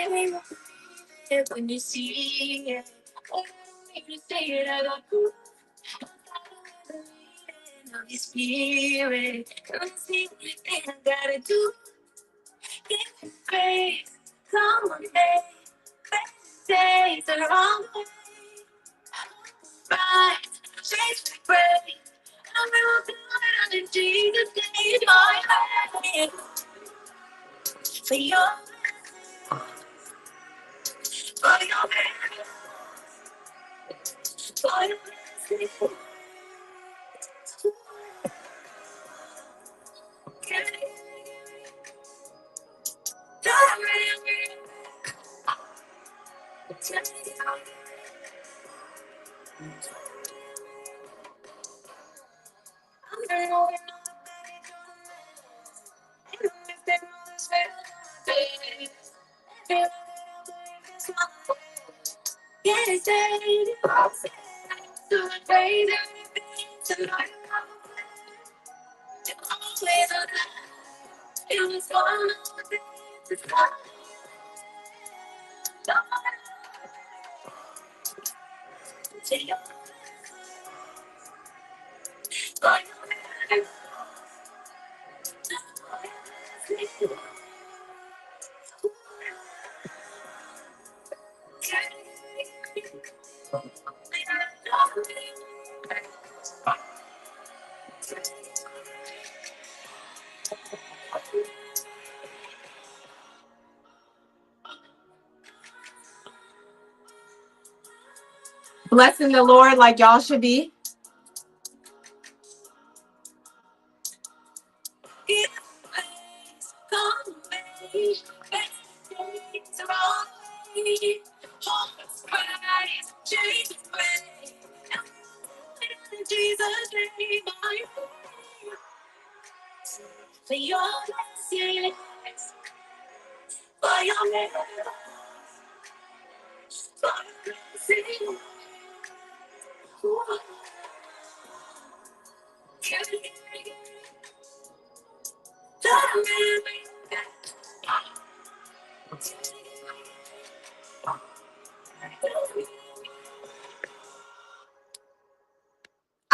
When you see it, oh, you say it, I got proof of your spirit. Come see everything I gotta do. Give me grace, come on, babe. Say the wrong way, right? Change the brain. I'm real good in Jesus' name. My head for your man, for your blessing. Blessing the Lord like y'all should be.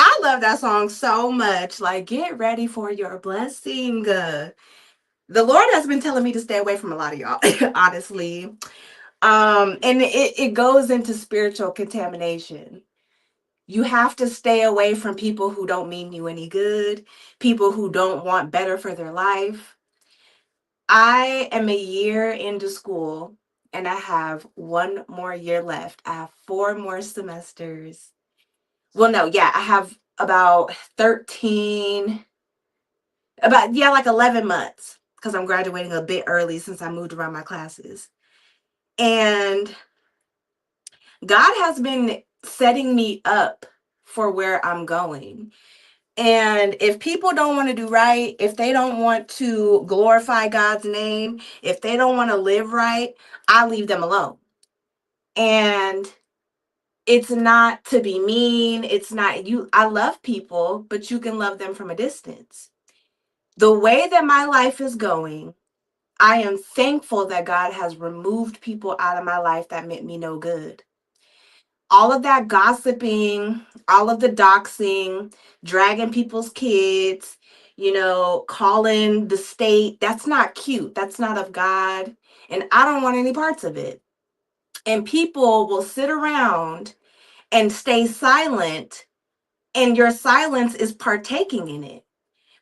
I love that song so much. Like, get ready for your blessing. The Lord has been telling me to stay away from a lot of y'all, honestly. And it goes into spiritual contamination. You have to stay away from people who don't mean you any good, people who don't want better for their life. I am a year into school and I have one more year left. I have 4 more semesters. Well, no, yeah, I have about 13, like 11 months because I'm graduating a bit early since I moved around my classes. And God has been setting me up for where I'm going. And if people don't want to do right, if they don't want to glorify God's name, if they don't want to live right, I leave them alone. And it's not to be mean. It's not you. I love people, but you can love them from a distance. The way that my life is going, I am thankful that God has removed people out of my life that meant me no good. All of that gossiping, all of the doxing, dragging people's kids, calling the state, that's not cute. That's not of God. And I don't want any parts of it. And people will sit around and stay silent, and your silence is partaking in it.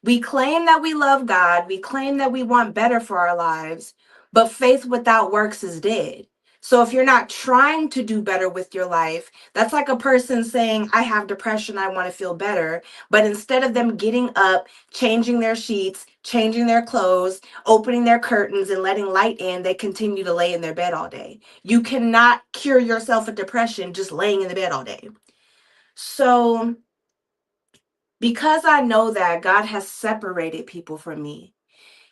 We claim that we love God, we claim that we want better for our lives, but faith without works is dead. So if you're not trying to do better with your life, that's like a person saying, I have depression, I want to feel better. But instead of them getting up, changing their sheets, changing their clothes, opening their curtains, and letting light in, they continue to lay in their bed all day. You cannot cure yourself of depression just laying in the bed all day. So because I know that God has separated people from me,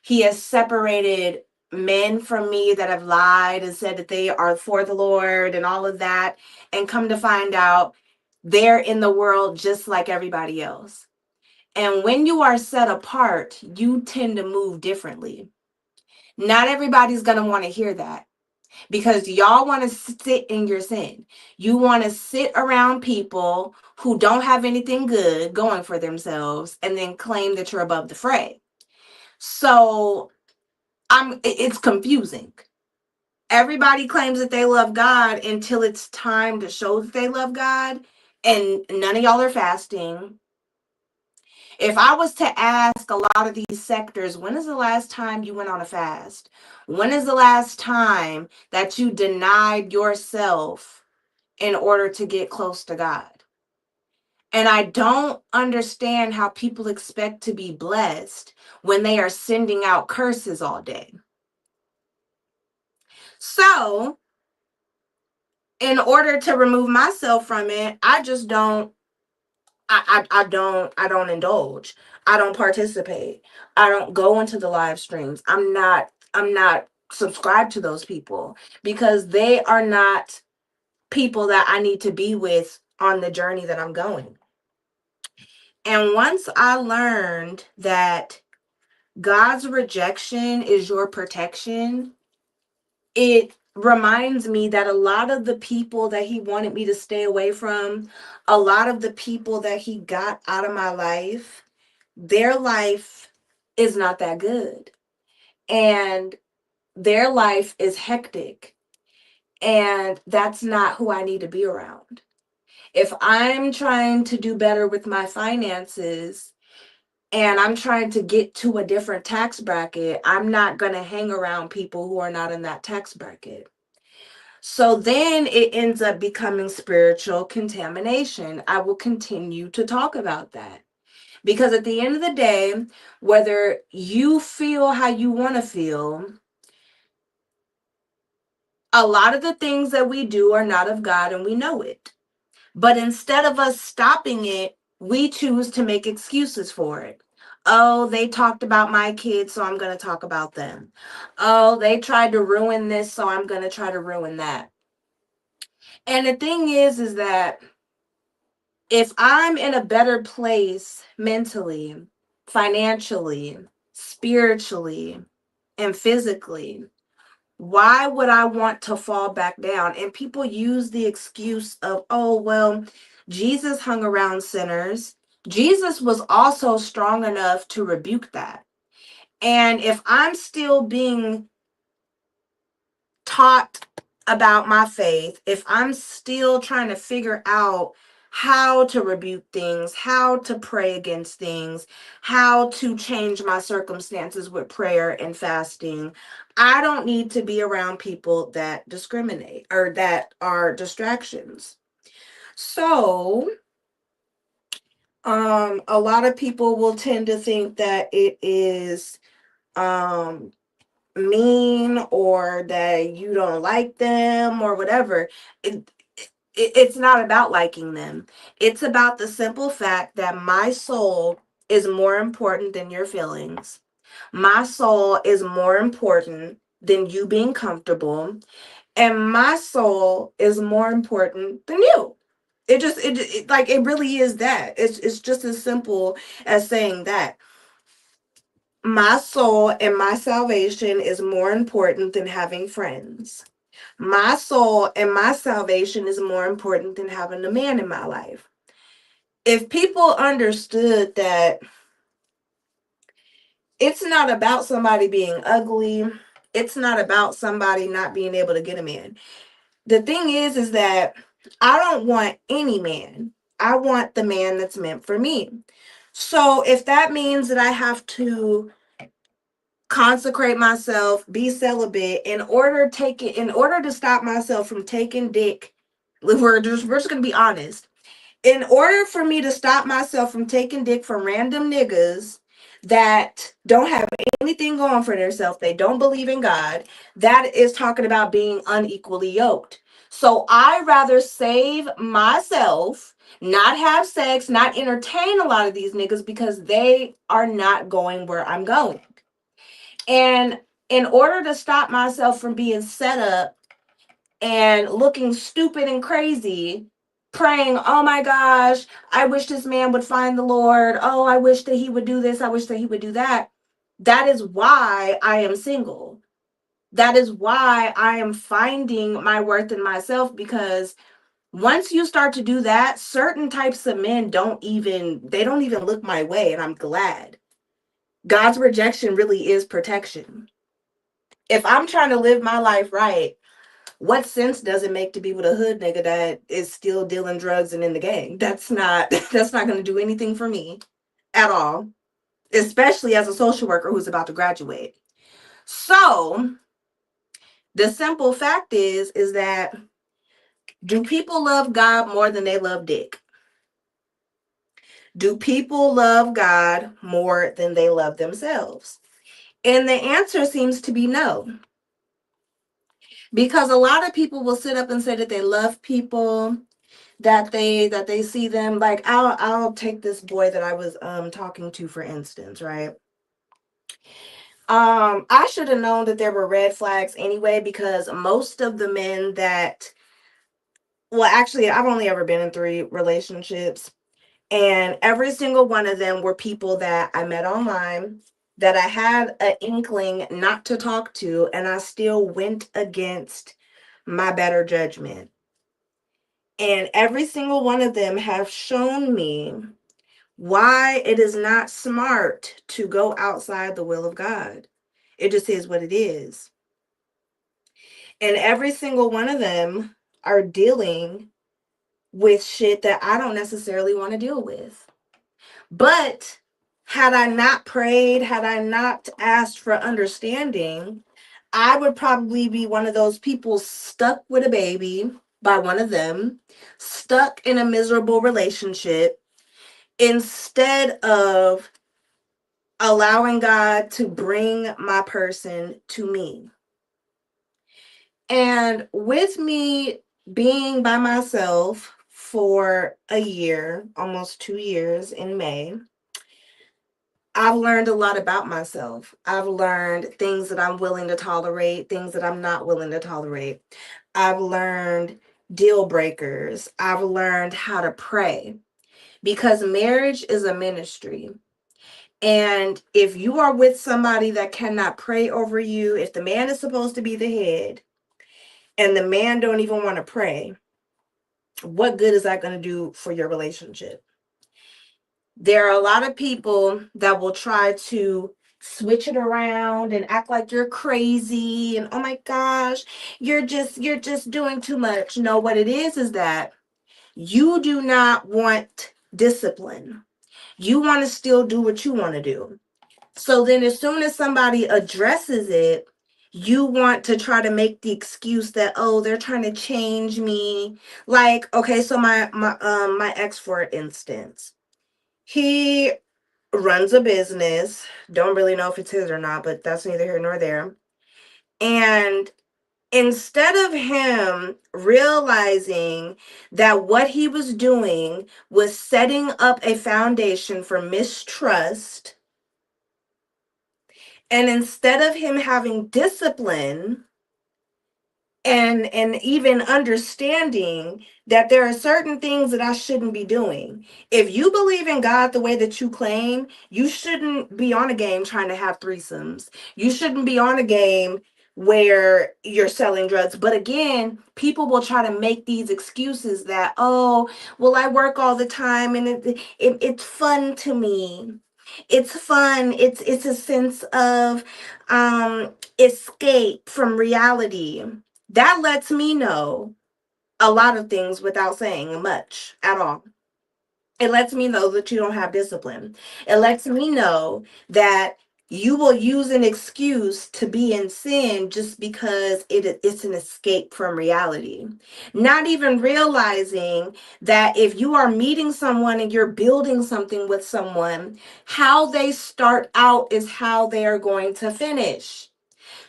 He has separated men from me that have lied and said that they are for the Lord and all of that, and come to find out they're in the world just like everybody else. And when you are set apart, you tend to move differently. Not everybody's going to want to hear that. because y'all want to sit in your sin. You want to sit around people who don't have anything good going for themselves and then claim that you're above the fray. So it's confusing. Everybody claims that they love God until it's time to show that they love God, and none of y'all are fasting. If I was to ask a lot of these sectors, when is the last time you went on a fast? When is the last time that you denied yourself in order to get close to God? And I don't understand how people expect to be blessed when they are sending out curses all day. So, in order to remove myself from it, I just don't I don't indulge. I don't participate. I don't go into the live streams. I'm not subscribed to those people because they are not people that I need to be with on the journey that I'm going. And once I learned that God's rejection is your protection, it reminds me that a lot of the people that he wanted me to stay away from, a lot of the people that he got out of my life, their life is not that good. And their life is hectic. And that's not who I need to be around. If I'm trying to do better with my finances and I'm trying to get to a different tax bracket, I'm not going to hang around people who are not in that tax bracket. So then it ends up becoming spiritual contamination. I will continue to talk about that. Because at the end of the day, whether you feel how you want to feel, a lot of the things that we do are not of God and we know it. But instead of us stopping it, we choose to make excuses for it. Oh, they talked about my kids, so I'm going to talk about them. Oh, they tried to ruin this, so I'm going to try to ruin that. And the thing is that if I'm in a better place mentally, financially, spiritually, and physically, why would I want to fall back down? And people use the excuse of, oh, well, Jesus hung around sinners. Jesus was also strong enough to rebuke that. And if I'm still being taught about my faith, if I'm still trying to figure out how to rebuke things, how to pray against things, how to change my circumstances with prayer and fasting, I don't need to be around people that discriminate or that are distractions. So, a lot of people will tend to think that it is um mean or that you don't like them or whatever. It's not about liking them. It's about the simple fact that my soul is more important than your feelings. My soul is more important than you being comfortable. And my soul is more important than you. It like it really is that. It's just as simple as saying that. My soul and my salvation is more important than having friends. My soul and my salvation is more important than having a man in my life. If people understood that it's not about somebody being ugly, it's not about somebody not being able to get a man. The thing is that I don't want any man. I want the man that's meant for me. So if that means that I have to consecrate myself, be celibate in order to stop myself from taking dick. We're just gonna be honest. In order for me to stop myself from taking dick from random niggas that don't have anything going for themselves, they don't believe in God, that is talking about being unequally yoked. So I rather save myself, not have sex, not entertain a lot of these niggas because they are not going where I'm going. And in order to stop myself from being set up and looking stupid and crazy, praying, oh my gosh, I wish this man would find the Lord. Oh, I wish that he would do this. I wish that he would do that. That is why I am single. That is why I am finding my worth in myself, because once you start to do that, certain types of men don't even look my way, and I'm glad. God's rejection really is protection. If I'm trying to live my life right, what sense does it make to be with a hood nigga that is still dealing drugs and in the gang? That's not that's not going to do anything for me at all, especially as a social worker who's about to graduate. So, the simple fact is that, do people love God more than they love dick? Do people love God more than they love themselves? And the answer seems to be no. Because a lot of people will sit up and say that they love people, that they see them, like, I'll take this boy that I was talking to, for instance, right? I should have known that there were red flags anyway, because most of the men that, well, actually, I've only ever been in 3 relationships, and every single one of them were people that I met online, that I had an inkling not to talk to, and I still went against my better judgment. And every single one of them have shown me why it is not smart to go outside the will of God. It just is what it is. And every single one of them are dealing with shit that I don't necessarily want to deal with. But had I not prayed, had I not asked for understanding, I would probably be one of those people stuck with a baby by one of them, stuck in a miserable relationship, instead of allowing God to bring my person to me. And with me being by myself for a year, almost 2 years in May, I've learned a lot about myself. I've learned things that I'm willing to tolerate, things that I'm not willing to tolerate. I've learned deal breakers. I've learned how to pray, because marriage is a ministry. And if you are with somebody that cannot pray over you, if the man is supposed to be the head and the man don't even want to pray, what good is that going to do for your relationship? There are a lot of people that will try to switch it around and act like you're crazy and, oh my gosh, you're just doing too much. No, what it is that you do not want discipline. You want to still do what you want to do. So then as soon as somebody addresses it, you want to try to make the excuse that, oh, they're trying to change me. Like, okay, so my ex, for instance, he runs a business. Don't really know if it's his or not, but that's neither here nor there. And instead of him realizing that what he was doing was setting up a foundation for mistrust, and instead of him having discipline and even understanding that there are certain things that I shouldn't be doing. If you believe in God the way that you claim, you shouldn't be on a game trying to have threesomes. You shouldn't be on a game where you're selling drugs. But again, people will try to make these excuses that, oh, well, I work all the time and it's fun to me. It's fun. It's a sense of escape from reality. That lets me know a lot of things without saying much at all. It lets me know that you don't have discipline. It lets me know that you will use an excuse to be in sin just because it's an escape from reality. Not even realizing that if you are meeting someone and you're building something with someone, how they start out is how they are going to finish.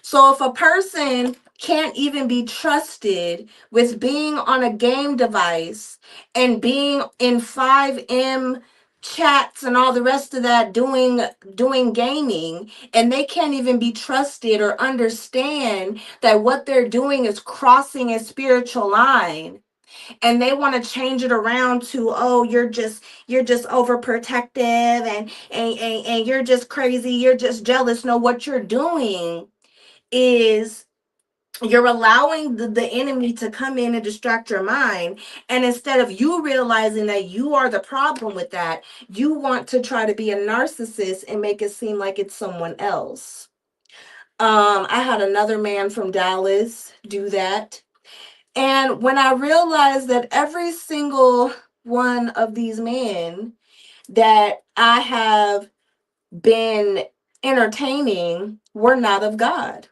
So if a person can't even be trusted with being on a game device and being in 5M chats and all the rest of that, doing gaming, and they can't even be trusted or understand that what they're doing is crossing a spiritual line, and they want to change it around to, oh, you're just overprotective, and you're just crazy, you're just jealous. No, what you're doing is You're allowing the enemy to come in and distract your mind. And instead of you realizing that you are the problem with that, you want to try to be a narcissist and make it seem like it's someone else. I had another man from Dallas do that. And when I realized that every single one of these men that I have been entertaining were not of God.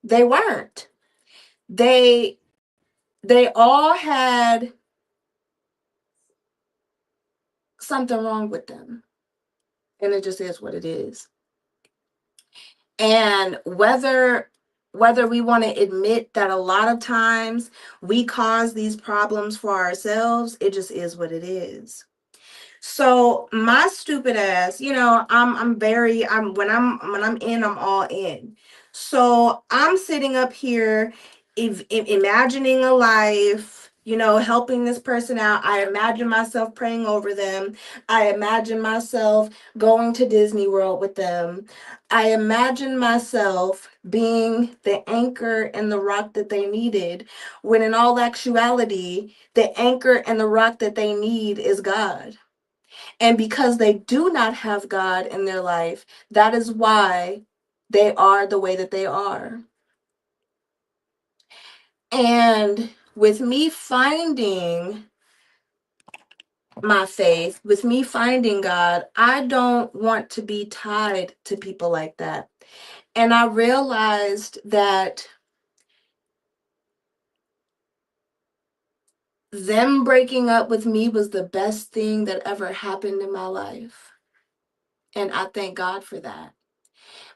They weren't. They they all had something wrong with them. And it just is what it is. And whether we want to admit that a lot of times we cause these problems for ourselves, it just is what it is. So my stupid ass, I'm when I'm in, I'm all in. So I'm sitting up here imagining a life, helping this person out. I imagine myself praying over them. I imagine myself going to Disney World with them. I imagine myself being the anchor and the rock that they needed, when in all actuality, the anchor and the rock that they need is God. And because they do not have God in their life, that is why they are the way that they are. And with me finding my faith, with me finding God, I don't want to be tied to people like that. And I realized that them breaking up with me was the best thing that ever happened in my life. And I thank God for that.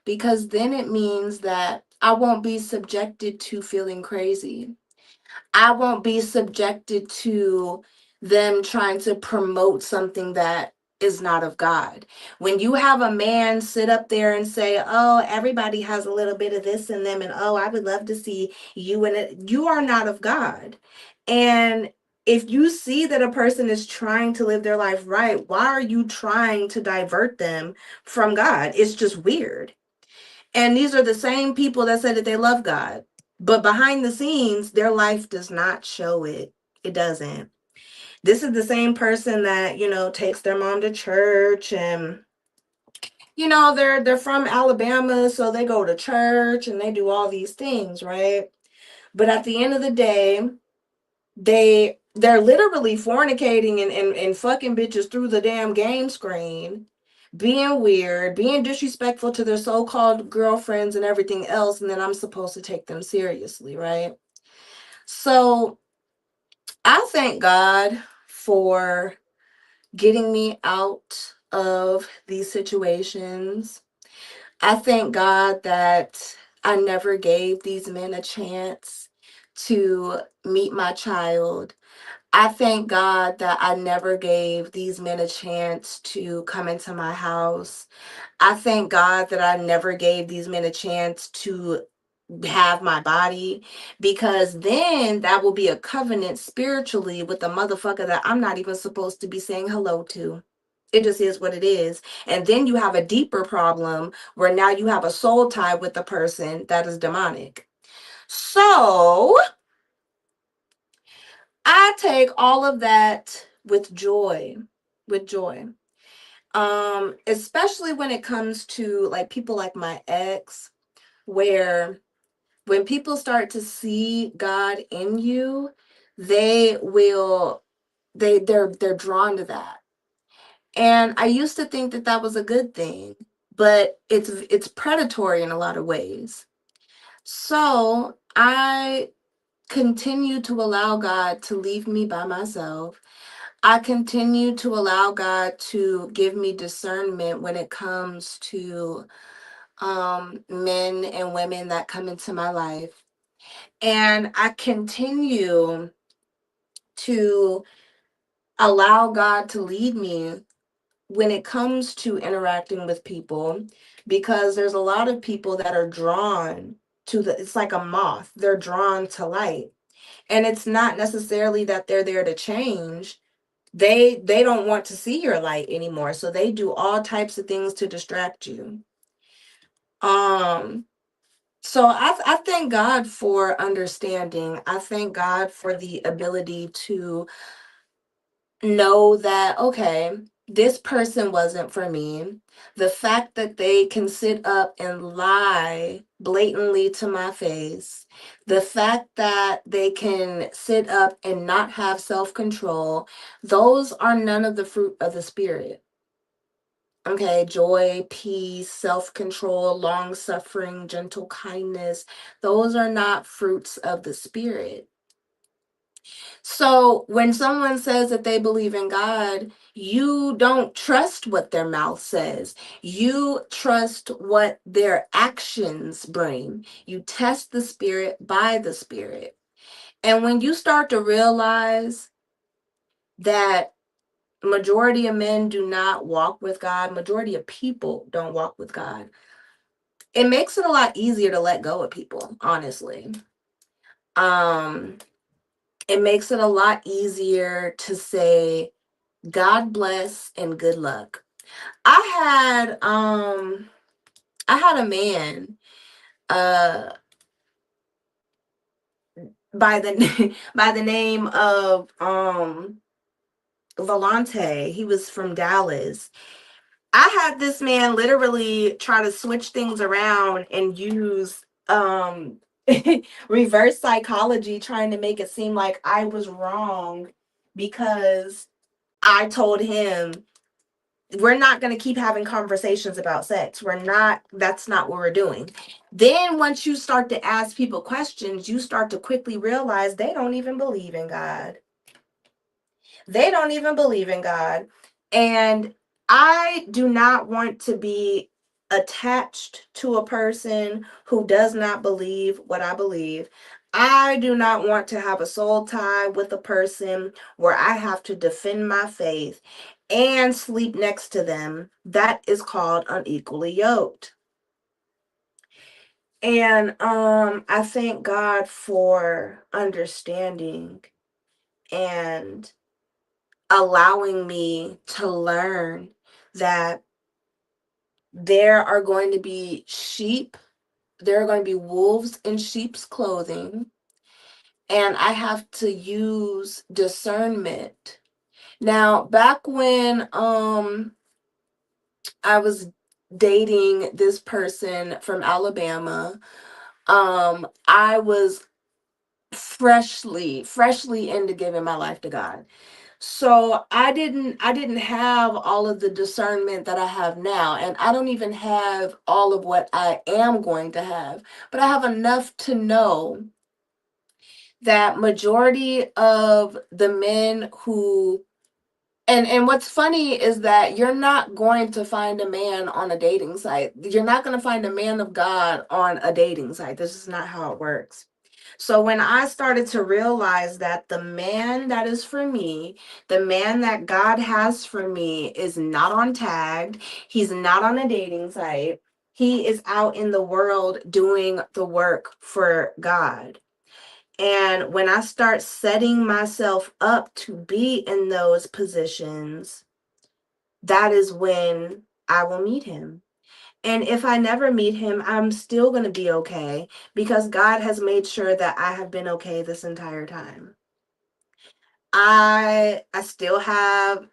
Because then it means that I won't be subjected to feeling crazy. I won't be subjected to them trying to promote something that is not of God. When you have a man sit up there and say, "Oh, everybody has a little bit of this in them," and "Oh, I would love to see you in it," you are not of God. And if you see that a person is trying to live their life right, why are you trying to divert them from God? It's just weird. And these are the same people that say that they love God. But behind the scenes, their life does not show it. It doesn't. This is the same person that, takes their mom to church, and they're from Alabama, so they go to church and they do all these things, right? But at the end of the day, they're literally fornicating and fucking bitches through the damn game screen, being weird, being disrespectful to their so-called girlfriends and everything else, and then I'm supposed to take them seriously, right? So I thank God for getting me out of these situations. I thank God that I never gave these men a chance to meet my child. I thank God that I never gave these men a chance to come into my house. I thank God that I never gave these men a chance to have my body, because then that will be a covenant spiritually with the motherfucker that I'm not even supposed to be saying hello to. It just is what it is. And then you have a deeper problem where now you have a soul tie with the person that is demonic. So I take all of that with joy, with joy. Especially when it comes to like people like my ex, where when people start to see God in you, they will they're drawn to that. And I used to think that that was a good thing, but it's predatory in a lot of ways. So I continue to allow God to leave me by myself. I continue to allow God to give me discernment when it comes to men and women that come into my life. And I continue to allow God to lead me when it comes to interacting with people, because there's a lot of people that are drawn to it's like a moth, they're drawn to light. And it's not necessarily that they're there to change. They don't want to see your light anymore, so they do all types of things to distract you. um So I thank God for understanding. I thank God for the ability to know that, okay, this person wasn't for me. The fact that they can sit up and lie blatantly to my face, the fact that they can sit up and not have self control, those are none of the fruit of the Spirit. Okay, joy, peace, self control, long suffering, gentle kindness, those are not fruits of the Spirit. So when someone says that they believe in God, you don't trust what their mouth says. You trust what their actions bring. You test the Spirit by the Spirit. And when you start to realize that majority of men do not walk with God, majority of people don't walk with God, it makes it a lot easier to let go of people, honestly. Um, it makes it a lot easier to say, God bless and good luck. I had a man uh by the by the name of Volante. He was from Dallas. I had this man literally try to switch things around and use reverse psychology, trying to make it seem like I was wrong because I told him we're not going to keep having conversations about sex. That's not what we're doing. Then once you start to ask people questions, you start to quickly realize they don't even believe in God. They don't even believe in God. And I do not want to be attached to a person who does not believe what I believe. I do not want to have a soul tie with a person where I have to defend my faith and sleep next to them. That is called unequally yoked. And I thank God for understanding and allowing me to learn that there are going to be sheep, there are going to be wolves in sheep's clothing, and I have to use discernment. Now, back when I was dating this person from Alabama, I was freshly into giving my life to God. So I didn't have all of the discernment that I have now, and I don't even have all of what I am going to have, but I have enough to know that majority of the men who, and what's funny is that you're not going to find a man on a dating site. You're not going to find a man of God on a dating site. This is not how it works. So when I started to realize that the man that is for me, the man that God has for me is not on Tagged, he's not on a dating site. He is out in the world doing the work for God. And when I start setting myself up to be in those positions, that is when I will meet him. And if I never meet him, I'm still going to be okay because God has made sure that I have been okay this entire time. I still have,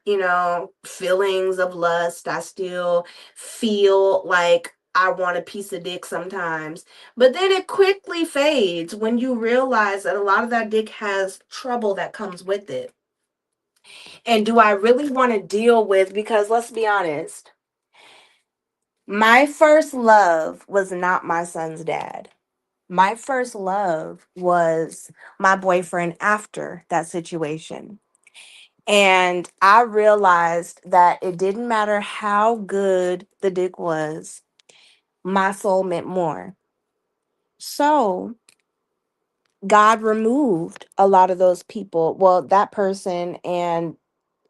feelings of lust. I still feel like I want a piece of dick sometimes. But then it quickly fades when you realize that a lot of that dick has trouble that comes with it. And do I really want to deal with, because let's be honest, my first love was not my son's dad. My first love was my boyfriend after that situation. And I realized that it didn't matter how good the dick was, my soul meant more. So God removed a lot of those people, well, that person and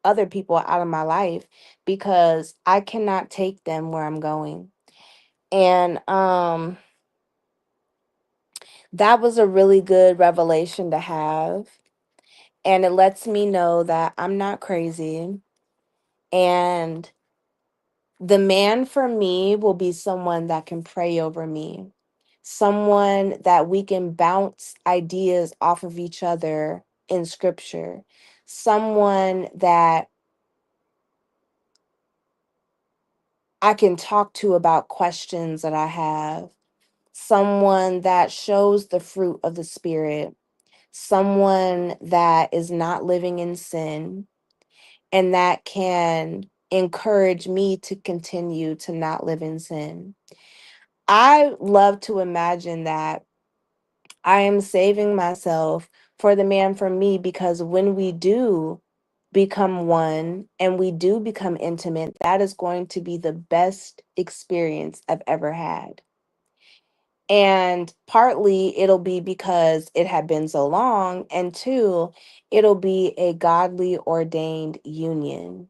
other people out of my life because I cannot take them where I'm going. And that was a really good revelation to have. And it lets me know that I'm not crazy. And the man for me will be someone that can pray over me, someone that we can bounce ideas off of each other in scripture, someone that I can talk to about questions that I have, someone that shows the fruit of the Spirit, someone that is not living in sin, and that can encourage me to continue to not live in sin. I love to imagine that I am saving myself for the man for me, because when we do become one and we do become intimate, that is going to be the best experience I've ever had. And partly it'll be because it had been so long, and two, it'll be a godly ordained union,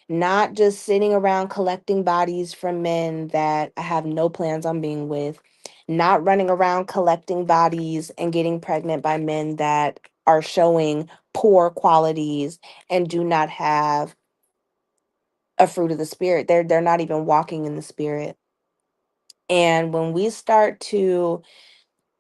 not just sitting around collecting bodies from men that I have no plans on being with, not running around collecting bodies and getting pregnant by men that are showing poor qualities and do not have a fruit of the spirit. They're not even walking in the spirit. And when we start to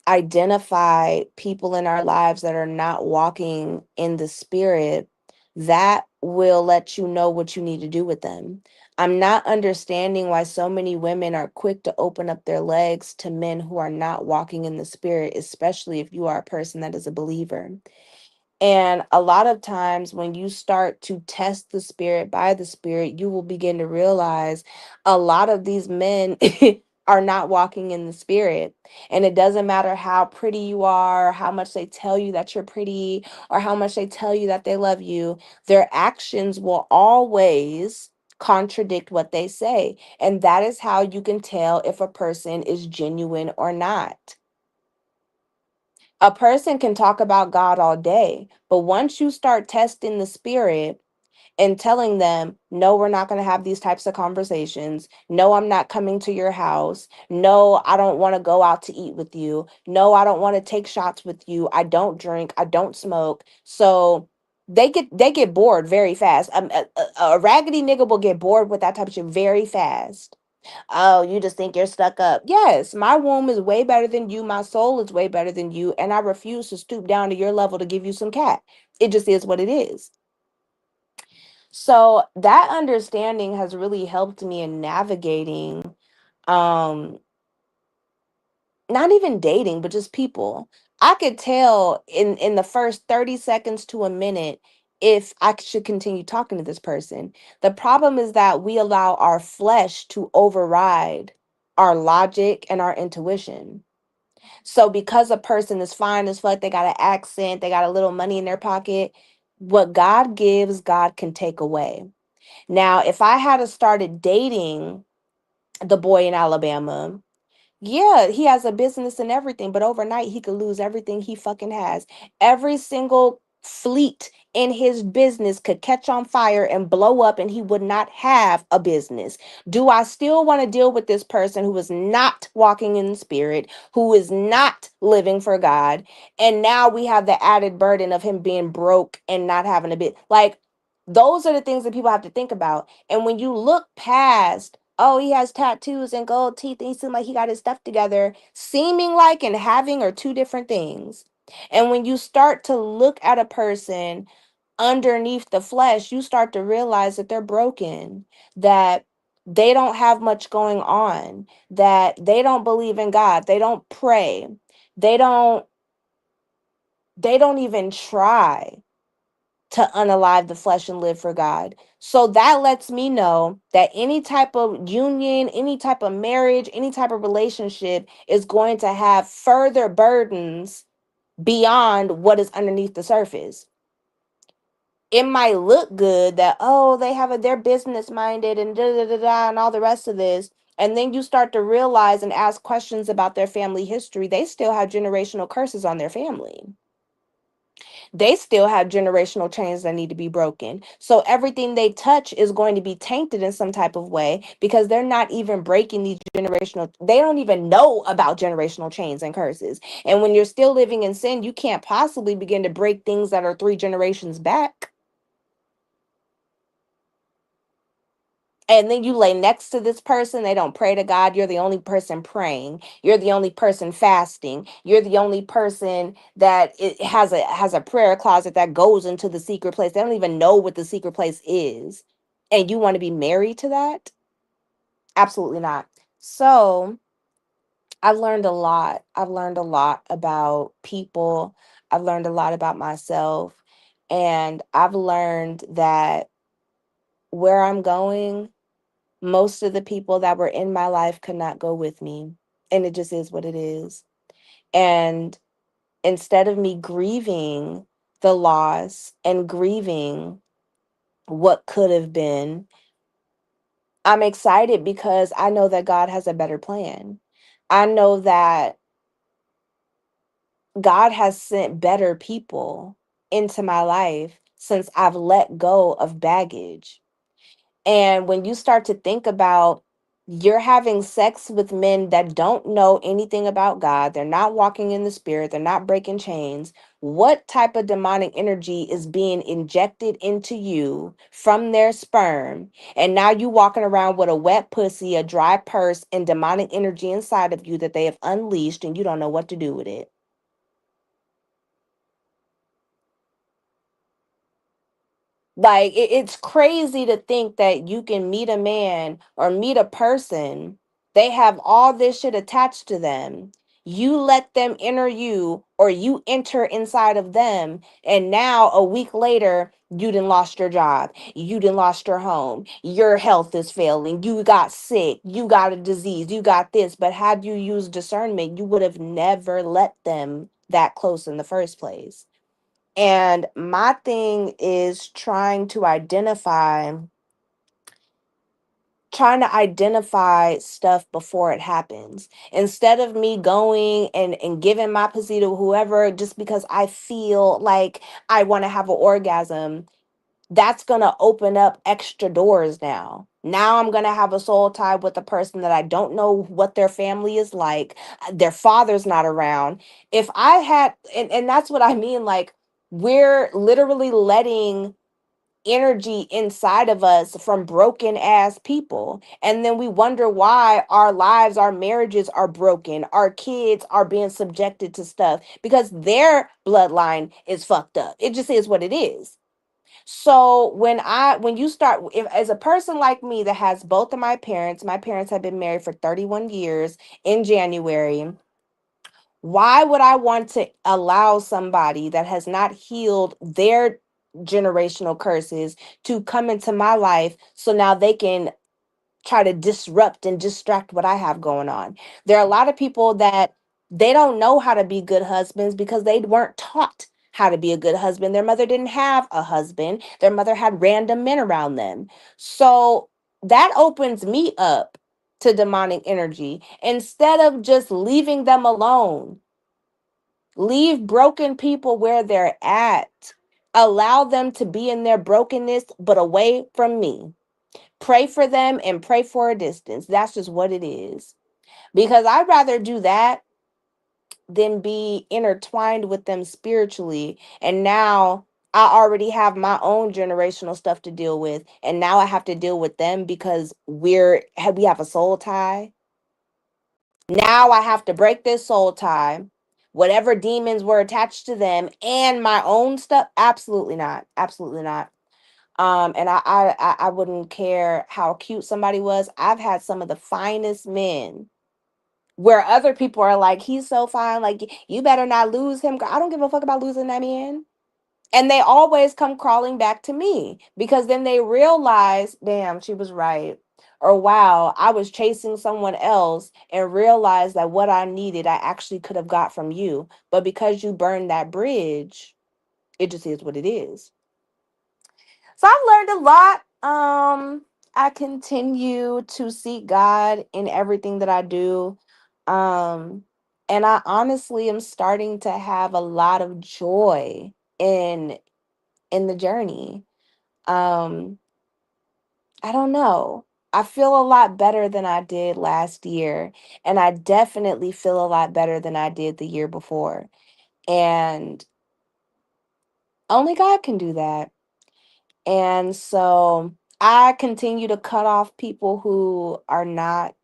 identify people in our lives that are not walking in the spirit, that will let you know what you need to do with them. I'm not understanding why so many women are quick to open up their legs to men who are not walking in the spirit, especially if you are a person that is a believer. And a lot of times, when you start to test the spirit by the spirit, you will begin to realize a lot of these men are not walking in the spirit. And it doesn't matter how pretty you are, or how much they tell you that you're pretty, or how much they tell you that they love you, their actions will always contradict what they say. And that is how you can tell if a person is genuine or not. A person can talk about God all day, but once you start testing the spirit and telling them, no, we're not going to have these types of conversations. No, I'm not coming to your house. No, I don't want to go out to eat with you. No, I don't want to take shots with you. I don't drink. I don't smoke. So they get bored very fast. A raggedy nigga will get bored with that type of shit very fast. Oh, you just think you're stuck up. Yes, my womb is way better than you. My soul is way better than you. And I refuse to stoop down to your level to give you some cat. It just is what it is. So that understanding has really helped me in navigating, um not even dating, but just people. I could tell in the first 30 seconds to a minute if I should continue talking to this person. The problem is that we allow our flesh to override our logic and our intuition. So because a person is fine as fuck, they got an accent, they got a little money in their pocket, what God gives, God can take away. Now, if I had started dating the boy in Alabama, yeah, he has a business and everything, but overnight he could lose everything he fucking has. Every single fleet in his business could catch on fire and blow up, and he would not have a business. Do I still want to deal with this person who is not walking in the spirit, who is not living for God? And now we have the added burden of him being broke and not having a bit. Like, those are the things that people have to think about. And when you look past, oh, he has tattoos and gold teeth and he seems like he got his stuff together, seeming like and having are two different things. And when you start to look at a person underneath the flesh, you start to realize that they're broken, that they don't have much going on, that they don't believe in God, they don't pray, they don't they don't even try to unalive the flesh and live for God. So that lets me know that any type of union, any type of marriage, any type of relationship is going to have further burdens beyond what is underneath the surface. It might look good that, oh, they're business minded and da da da da and all the rest of this. And then you start to realize and ask questions about their family history. They still have generational curses on their family. They still have generational chains that need to be broken. So everything they touch is going to be tainted in some type of way, because they're not even breaking these generational, they don't even know about generational chains and curses. And when you're still living in sin, you can't possibly begin to break things that are 3 generations back. And then you lay next to this person, they don't pray to God. You're the only person praying. You're the only person fasting. You're the only person that it has a prayer closet that goes into the secret place. They don't even know what the secret place is. And you want to be married to that? Absolutely not. So, I've learned a lot. I've learned a lot about people. I've learned a lot about myself. And I've learned that where I'm going, most of the people that were in my life could not go with me. And it just is what it is. And instead of me grieving the loss and grieving what could have been, I'm excited because I know that God has a better plan. I know that God has sent better people into my life since I've let go of baggage. And when you start to think about you're having sex with men that don't know anything about God, they're not walking in the spirit, they're not breaking chains. What type of demonic energy is being injected into you from their sperm? And now you walking around with a wet pussy, a dry purse, and demonic energy inside of you that they have unleashed, and you don't know what to do with it. Like it's crazy to think that you can meet a man or meet a person, they have all this shit attached to them. You let them enter you or you enter inside of them, and now a week later, you done lost your job, you done lost your home, your health is failing, you got sick, you got a disease, you got this. But had you used discernment, you would have never let them that close in the first place. And my thing is trying to identify stuff before it happens. Instead of me going and giving my pussy to whoever just because I feel like I want to have an orgasm, that's going to open up extra doors now. Now I'm going to have a soul tie with a person that I don't know what their family is like. Their father's not around. If I had, and that's what I mean, like, we're literally letting energy inside of us from broken ass people. And then we wonder why our lives, our marriages are broken. Our kids are being subjected to stuff because their bloodline is fucked up. It just is what it is. So when you start, if, as a person like me that has both of my parents have been married for 31 years in January. Why would I want to allow somebody that has not healed their generational curses to come into my life so now they can try to disrupt and distract what I have going on? There are a lot of people that they don't know how to be good husbands because they weren't taught how to be a good husband. Their mother didn't have a husband, their mother had random men around them. So that opens me up to demonic energy. Instead of just leaving them alone, leave broken people where they're at. Allow them to be in their brokenness, but away from me. Pray for them and pray for a distance. That's just what it is. Because I'd rather do that than be intertwined with them spiritually. And now I already have my own generational stuff to deal with. And now I have to deal with them because we have a soul tie. Now I have to break this soul tie. Whatever demons were attached to them and my own stuff. Absolutely not. Absolutely not. And I wouldn't care how cute somebody was. I've had some of the finest men where other people are like, he's so fine. Like, you better not lose him. I don't give a fuck about losing that man. And they always come crawling back to me because then they realize, damn, she was right. Or wow, I was chasing someone else and realized that what I needed, I actually could have got from you. But because you burned that bridge, it just is what it is. So I've learned a lot. I continue to seek God in everything that I do. Um, and I honestly am starting to have a lot of joy in the journey. Um, I don't know. I feel a lot better than I did last year, and I definitely feel a lot better than I did the year before. And only God can do that. And so I continue to cut off people who are not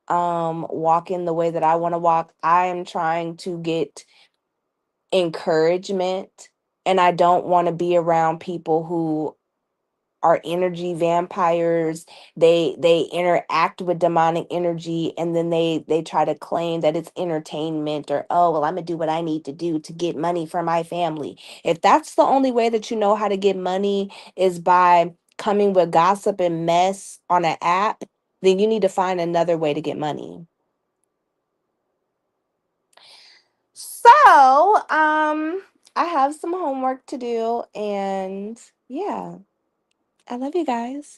walking the way that I want to walk. I am trying to get encouragement, and I don't want to be around people who are energy vampires. They interact with demonic energy, and then they try to claim that it's entertainment, or, oh, well, I'm gonna do what I need to do to get money for my family. If that's the only way that you know how to get money is by coming with gossip and mess on an app, then you need to find another way to get money. So, I have some homework to do, and yeah, I love you guys.